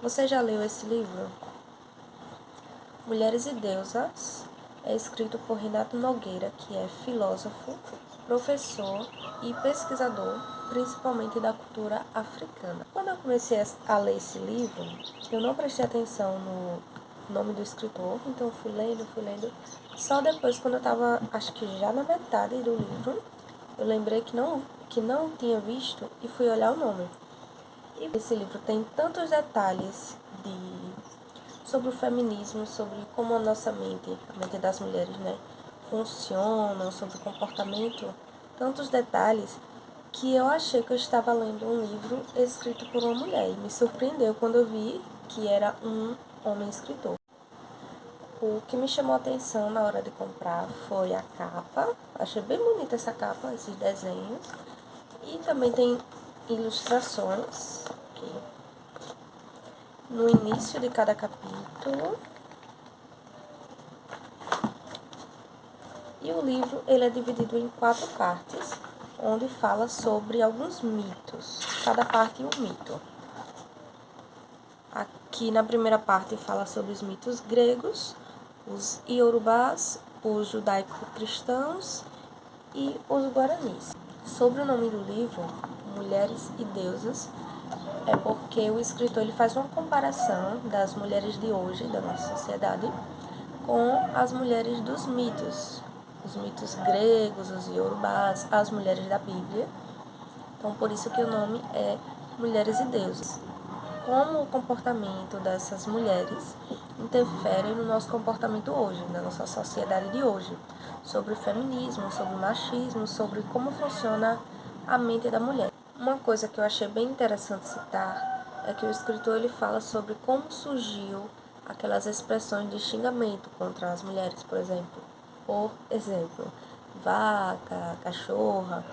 Você já leu esse livro? Mulheres e Deusas é escrito por Renato Nogueira, que é filósofo, professor e pesquisador, principalmente da cultura africana. Quando eu comecei a ler esse livro, eu não prestei atenção no nome do escritor, então fui lendo. Só depois, quando eu estava, acho que já na metade do livro, eu lembrei que não tinha visto e fui olhar o nome. E esse livro tem tantos detalhes sobre o feminismo, sobre como a mente das mulheres, né, funciona, sobre o comportamento, tantos detalhes que eu achei que eu estava lendo um livro escrito por uma mulher. E me surpreendeu quando eu vi que era um homem escritor. O que me chamou a atenção na hora de comprar foi a capa. Achei bem bonita essa capa, esses desenhos. E também tem ilustrações aqui no início de cada capítulo. E o livro ele é dividido em 4 partes, onde fala sobre alguns mitos. Cada parte é um mito. Aqui na primeira parte fala sobre os mitos gregos, os iorubás, os judaico-cristãos e os guaranis. Sobre o nome do livro, Mulheres e Deusas, é porque o escritor ele faz uma comparação das mulheres de hoje, da nossa sociedade, com as mulheres dos mitos. Os mitos gregos, os iorubás, as mulheres da Bíblia. Então, por isso que o nome é Mulheres e Deuses. Como o comportamento dessas mulheres interfere no nosso comportamento hoje, na nossa sociedade de hoje, sobre o feminismo, sobre o machismo, sobre como funciona a mente da mulher. Uma coisa que eu achei bem interessante citar é que o escritor ele fala sobre como surgiu aquelas expressões de xingamento contra as mulheres, por exemplo, vaca, cachorra,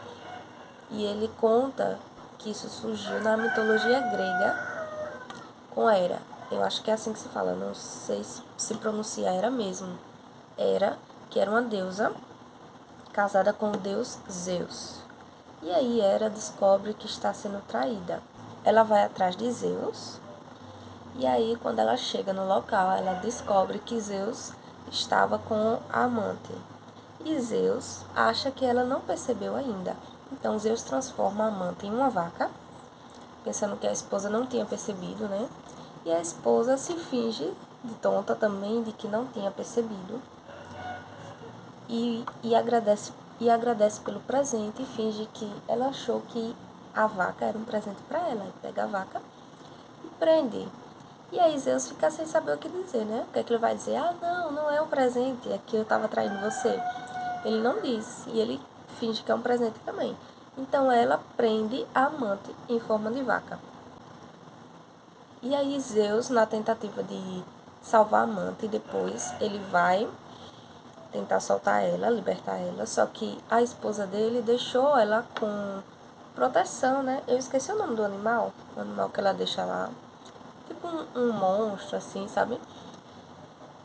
e ele conta que isso surgiu na mitologia grega com Hera. Eu acho que é assim que se fala, não sei se pronuncia Hera mesmo. Hera, que era uma deusa casada com o deus Zeus. E aí Hera descobre que está sendo traída. Ela vai atrás de Zeus, e aí quando ela chega no local, ela descobre que Zeus estava com a amante. E Zeus acha que ela não percebeu ainda. Então Zeus transforma a amante em uma vaca, pensando que a esposa não tinha percebido, né? E a esposa se finge de tonta também, de que não tinha percebido. E agradece pelo presente e finge que ela achou que a vaca era um presente para ela. E pega a vaca e prende. E aí Zeus fica sem saber o que dizer, né? O que é que ele vai dizer? Ah, não é um presente, é que eu estava traindo você. Ele não diz, e ele finge que é um presente também. Então ela prende a amante em forma de vaca. E aí Zeus, na tentativa de salvar a amante, depois ele vai tentar soltar ela, libertar ela, só que a esposa dele deixou ela com proteção, né? Eu esqueci o nome do animal, o animal que ela deixa lá, tipo um monstro assim, sabe?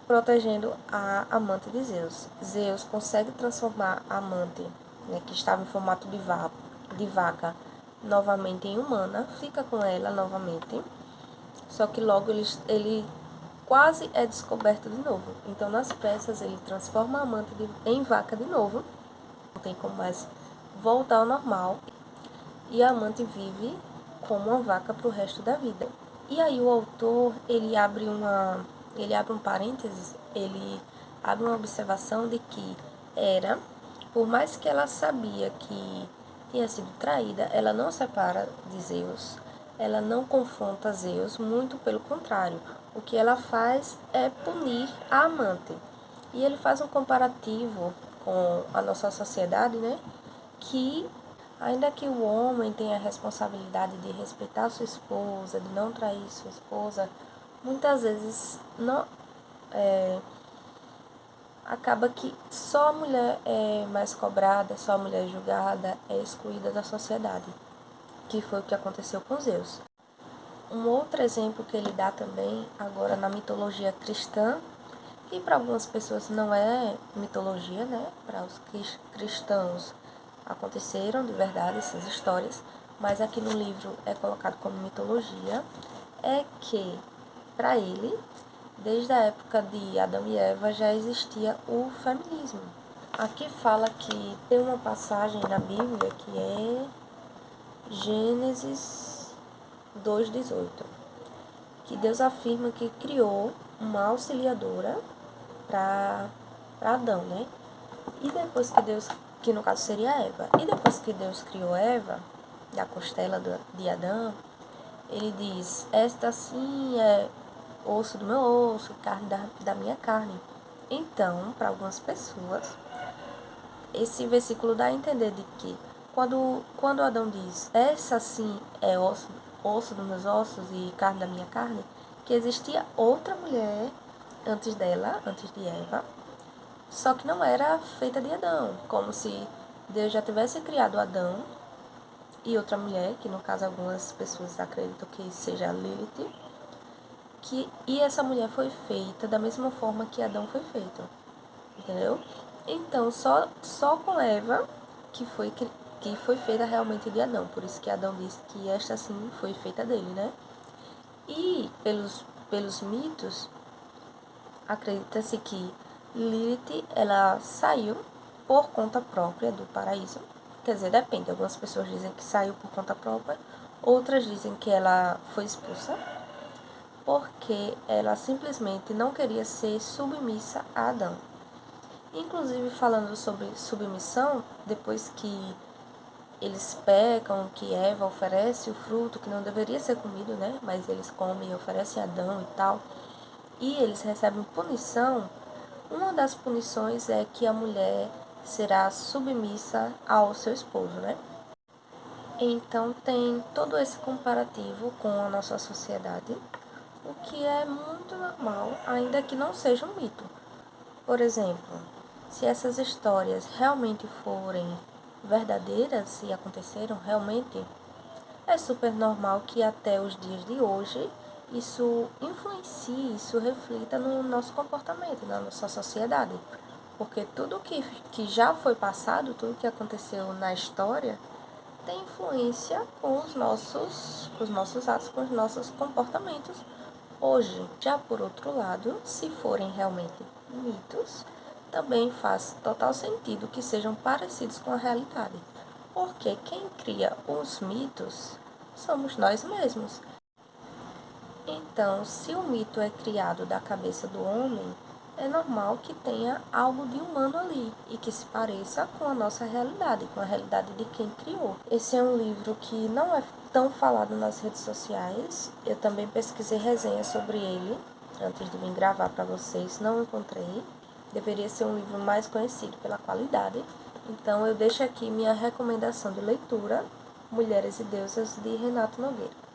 Protegendo a amante de Zeus. Zeus consegue transformar a amante, né, que estava em formato de vaca, novamente em humana, fica com ela novamente, só que logo ele quase é descoberto de novo. Então, nas pressas, ele transforma a amante em vaca de novo, não tem como mais voltar ao normal, e a amante vive como uma vaca para o resto da vida. E aí o autor, ele abre um parênteses, ele abre uma observação de que por mais que ela sabia que tinha sido traída, ela não separa de Zeus, ela não confronta Zeus, muito pelo contrário. O que ela faz é punir a amante. E ele faz um comparativo com a nossa sociedade, né? Que ainda que o homem tenha a responsabilidade de respeitar sua esposa, de não trair sua esposa, muitas vezes não acaba que só a mulher é mais cobrada, só a mulher é julgada, é excluída da sociedade, que foi o que aconteceu com Zeus. Um outro exemplo que ele dá também, agora na mitologia cristã, que para algumas pessoas não é mitologia, né? Para os cristãos aconteceram de verdade essas histórias, mas aqui no livro é colocado como mitologia, é que para ele, desde a época de Adão e Eva, já existia o feminismo. Aqui fala que tem uma passagem na Bíblia que é Gênesis 2:18, que Deus afirma que criou uma auxiliadora para Adão, né? E depois que no caso seria Eva, e depois que Deus criou Eva, da costela de Adão, ele diz, esta sim é osso do meu osso, carne da minha carne. Então, para algumas pessoas, esse versículo dá a entender de que quando Adão diz, essa sim é osso dos meus ossos e carne da minha carne, que existia outra mulher antes dela, antes de Eva, só que não era feita de Adão, como se Deus já tivesse criado Adão e outra mulher, que no caso algumas pessoas acreditam que seja Lilith, e essa mulher foi feita da mesma forma que Adão foi feito, entendeu? Então, só com Eva que foi feita realmente de Adão, por isso que Adão disse que esta sim foi feita dele, né? E pelos mitos, acredita-se que Lilith, ela saiu por conta própria do paraíso. Quer dizer, depende. Algumas pessoas dizem que saiu por conta própria, outras dizem que ela foi expulsa porque ela simplesmente não queria ser submissa a Adão. Inclusive, falando sobre submissão, depois que eles pecam, que Eva oferece o fruto que não deveria ser comido, né? Mas eles comem e oferecem a Adão e tal, e eles recebem punição. Uma das punições é que a mulher será submissa ao seu esposo, né? Então tem todo esse comparativo com a nossa sociedade, o que é muito normal, ainda que não seja um mito. Por exemplo, se essas histórias realmente forem verdadeiras e aconteceram realmente, é super normal que até os dias de hoje isso influencie, isso reflita no nosso comportamento, na nossa sociedade. Porque tudo que já foi passado, tudo que aconteceu na história, tem influência com os nossos atos, com os nossos comportamentos hoje. Já por outro lado, se forem realmente mitos, também faz total sentido que sejam parecidos com a realidade. Porque quem cria os mitos somos nós mesmos. Então, se o mito é criado da cabeça do homem, é normal que tenha algo de humano ali e que se pareça com a nossa realidade, com a realidade de quem criou. Esse é um livro que não é tão falado nas redes sociais. Eu também pesquisei resenhas sobre ele antes de vir gravar para vocês, não encontrei. Deveria ser um livro mais conhecido pela qualidade. Então eu deixo aqui minha recomendação de leitura, Mulheres e Deusas, de Renato Nogueira.